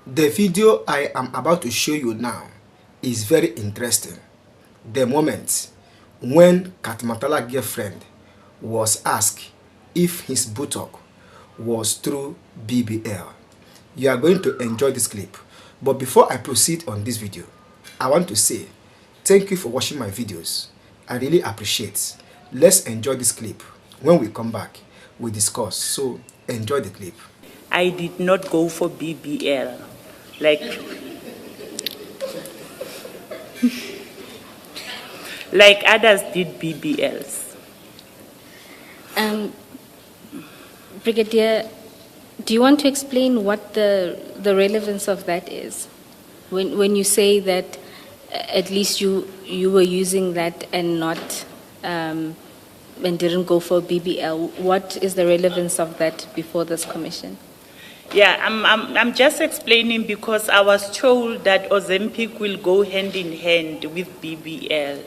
The video I am about to show you now is very interesting. The moment when Matala's girlfriend was asked if his buttock was through BBL. You are going to enjoy this clip. But before I proceed on this video, I want to say thank you for watching my videos. I really appreciate. Let's enjoy this clip. When we come back, we discuss. So enjoy the clip. I did not go for BBL. Like others did BBLs. Brigadier, do you want to explain what the relevance of that is? When you say that at least you were using that and not and didn't go for BBL, what is the relevance of that before this commission? Yeah, I'm just explaining because I was told that Ozempic will go hand in hand with BBL.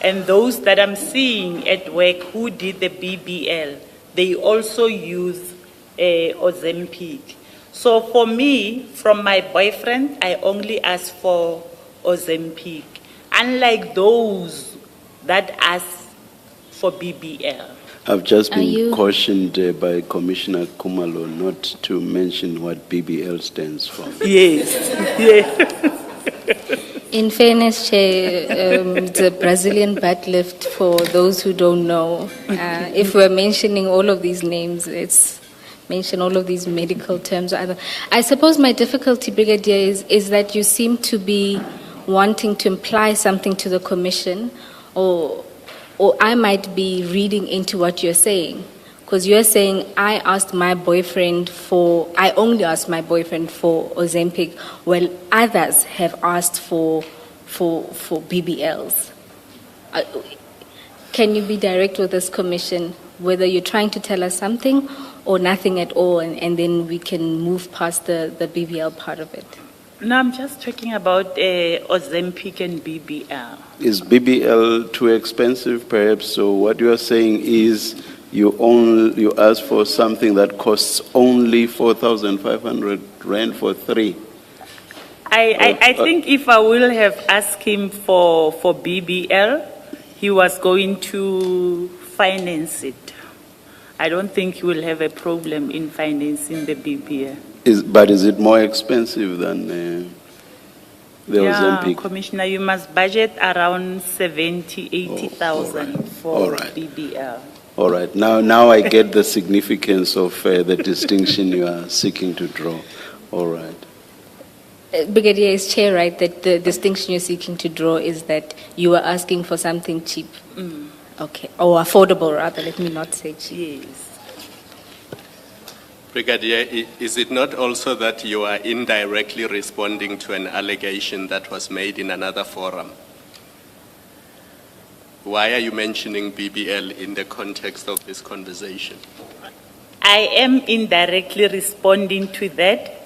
And those that I'm seeing at work who did the BBL, they also use Ozempic. So for me, from my boyfriend, I only asked for Ozempic. Unlike those that ask for BBL. I've just been cautioned by Commissioner Kumalo not to mention what BBL stands for. Yes, yes. In fairness, Chair, the Brazilian butt lift, for those who don't know, if we're mentioning all of these names, it's mention all of these medical terms. I suppose my difficulty, Brigadier, is that you seem to be wanting to imply something to the commission, or I might be reading into what you're saying. Because you're saying, I only asked my boyfriend for Ozempic, while others have asked for BBLs. Can you be direct with this commission, whether you're trying to tell us something or nothing at all, and then we can move past the BBL part of it? No, I'm just talking about Ozempic and BBL. Is BBL too expensive, perhaps? So what you are saying is you ask for something that costs only 4,500 rand for 3. I think if I will have asked him for BBL, he was going to finance it. I don't think he will have a problem in financing the BBL. But is it more expensive than the Ozempic? Commissioner, you must budget around 80,000 for BBL. All right. Now I get the significance of the distinction you are seeking to draw. All right. Brigadier, is Chair right that the distinction you're seeking to draw is that you are asking for something cheap? Okay. Or affordable, rather. Let me not say cheap. Yes. Brigadier, is it not also that you are indirectly responding to an allegation that was made in another forum? Why are you mentioning BBL in the context of this conversation? I am indirectly responding to that.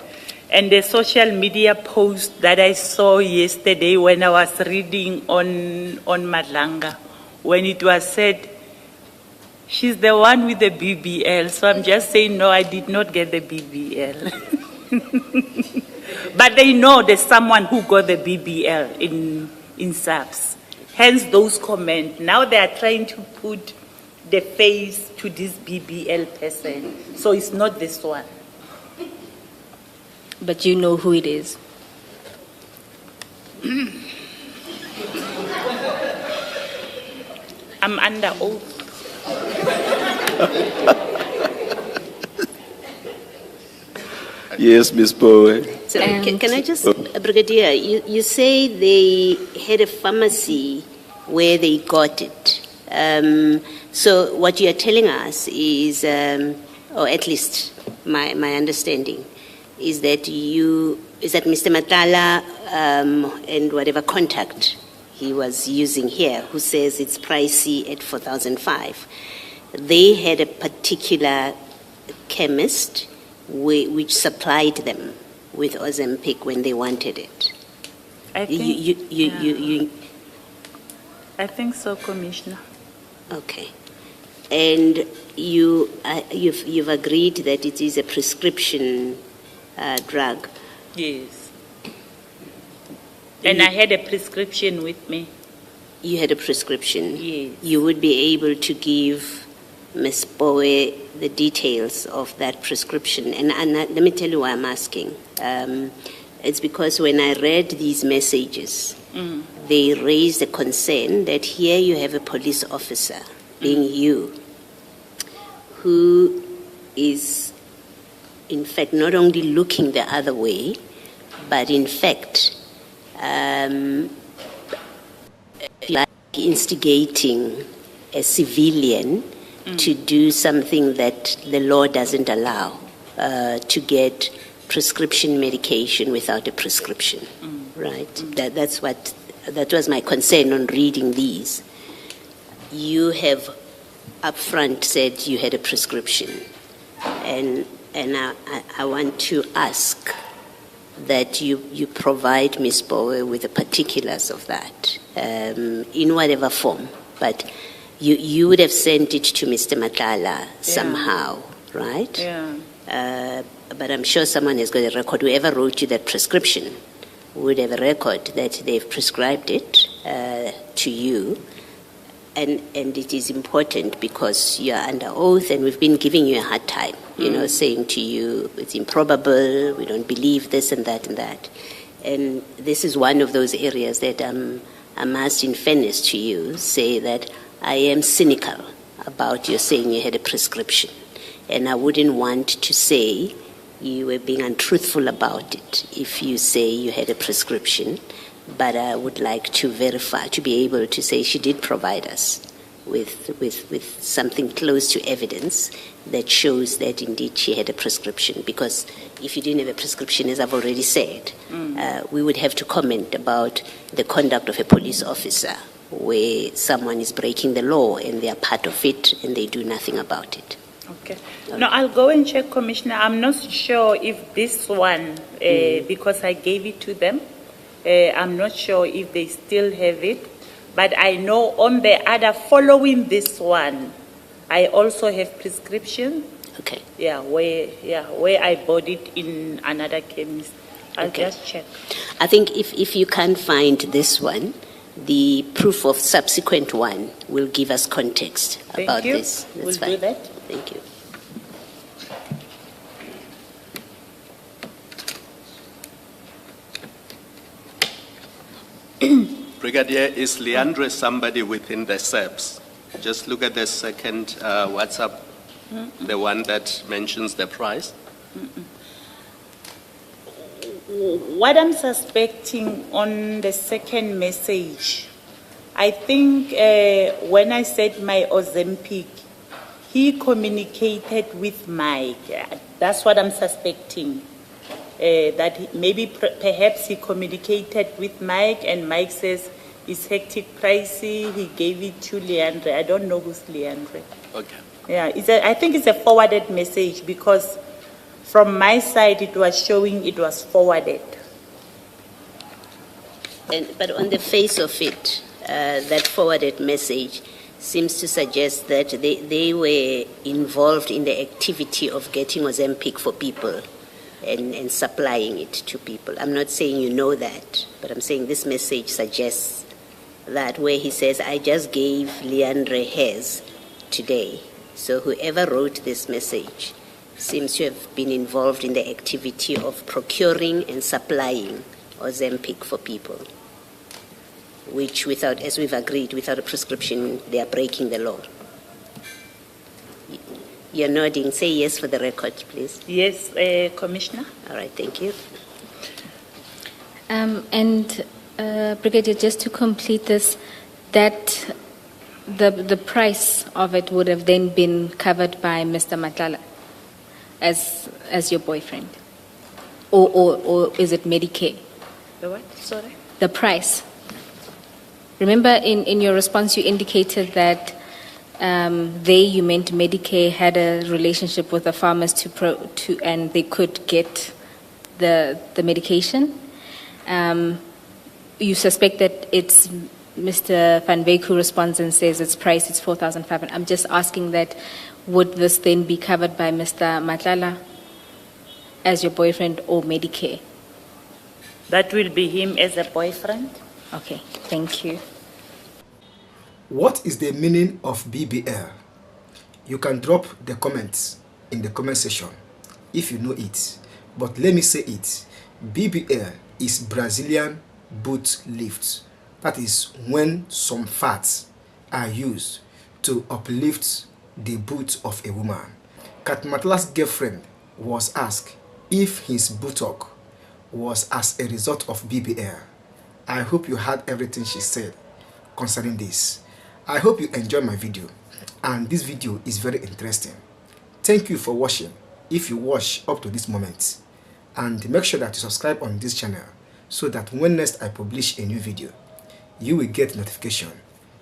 And the social media post that I saw yesterday when I was reading on Madlanga, when it was said, she's the one with the BBL. So I'm just saying, no, I did not get the BBL. But they know there's someone who got the BBL in SAPS. Hence those comments. Now they are trying to put the face to this BBL person. So it's not this one. But you know who it is. I'm under oath. Yes, Ms. Poe. So can I just, Brigadier, you say they had a pharmacy where they got it. So what you are telling us is, or at least my understanding, is that Mr. Matala and whatever contact he was using here, who says it's pricey at 4,500, they had a particular chemist which supplied them with Ozempic when they wanted it. I think so, Commissioner. Okay. And you've agreed that it is a prescription drug. Yes. And I had a prescription with me. You had a prescription. Yes. You would be able to give Ms. Bowe the details of that prescription. And let me tell you why I'm asking. It's because when I read these messages, they raised a concern that here you have a police officer, being you, who is in fact not only looking the other way, but in fact like instigating a civilian to do something that the law doesn't allow, to get prescription medication without a prescription, right? That was my concern on reading these. You have upfront said you had a prescription, and I want to ask that you provide Ms. Bowe with the particulars of that, in whatever form, but you would have sent it to Mr. Matala somehow, right? Yeah. But I'm sure someone has got a record. Whoever wrote you that prescription would have a record that they've prescribed it to you. And it is important because you're under oath and we've been giving you a hard time, saying to you, it's improbable, we don't believe this and that and that. And this is one of those areas that I must, in fairness to you, say that I am cynical about you saying you had a prescription. And I wouldn't want to say you were being untruthful about it if you say you had a prescription. But I would like to verify, to be able to say she did provide us with something close to evidence that shows that indeed she had a prescription. Because if you didn't have a prescription, as I've already said, we would have to comment about the conduct of a police officer where someone is breaking the law and they are part of it and they do nothing about it. Okay. No, I'll go and check, Commissioner. I'm not sure if this one, because I gave it to them, I'm not sure if they still have it, but I know on the other, following this one, I also have prescription. Okay. Yeah, where I bought it in another chemist. I'll just check. I think if you can't find this one, the proof of subsequent one will give us context about this. That's we'll fine. do that. Thank you. Brigadier, is Leandre somebody within the SEPs? Just look at the second WhatsApp, the one that mentions the price. What I'm suspecting on the second message, I think when I said my Ozempic, he communicated with Mike. That's what I'm suspecting. That maybe perhaps he communicated with Mike and Mike says it's hectic, pricey. He gave it to Leandre. I don't know who's Leandre. Okay. Yeah, I think it's a forwarded message because from my side it was showing it was forwarded. But on the face of it, that forwarded message seems to suggest that they were involved in the activity of getting Ozempic for people and supplying it to people. I'm not saying you know that, but I'm saying this message suggests that where he says, I just gave Leandre his today. So whoever wrote this message seems to have been involved in the activity of procuring and supplying Ozempic for people, which without, as we've agreed, without a prescription, they are breaking the law. You're nodding. Say yes for the record, please. Yes, Commissioner. All right, thank you. Brigadier, just to complete this, that the price of it would have then been covered by Mr. Matala as your boyfriend, or is it Medicare? The what? Sorry. The price. Remember, in your response, you indicated that you meant Medicare had a relationship with the farmers and they could get the medication. You suspect that it's Mr. Van Wyk who responds and says its price is 4,500. I'm just asking that, would this then be covered by Mr. Matala as your boyfriend or Medicare? That will be him as a boyfriend. Okay, thank you. What is the meaning of BBL? You can drop the comments in the comment section if you know it. But let me say it. BBL is Brazilian boot lift. That is when some fats are used to uplift the boot of a woman. Matala's girlfriend was asked if his buttock was as a result of BBL. I hope you heard everything she said concerning this. I hope you enjoyed my video, and this video is very interesting. Thank you for watching if you watch up to this moment, and make sure that you subscribe on this channel so that when next I publish a new video, you will get notification.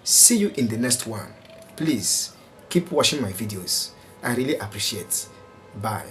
See you in the next one. Please keep watching my videos. I really appreciate. Bye.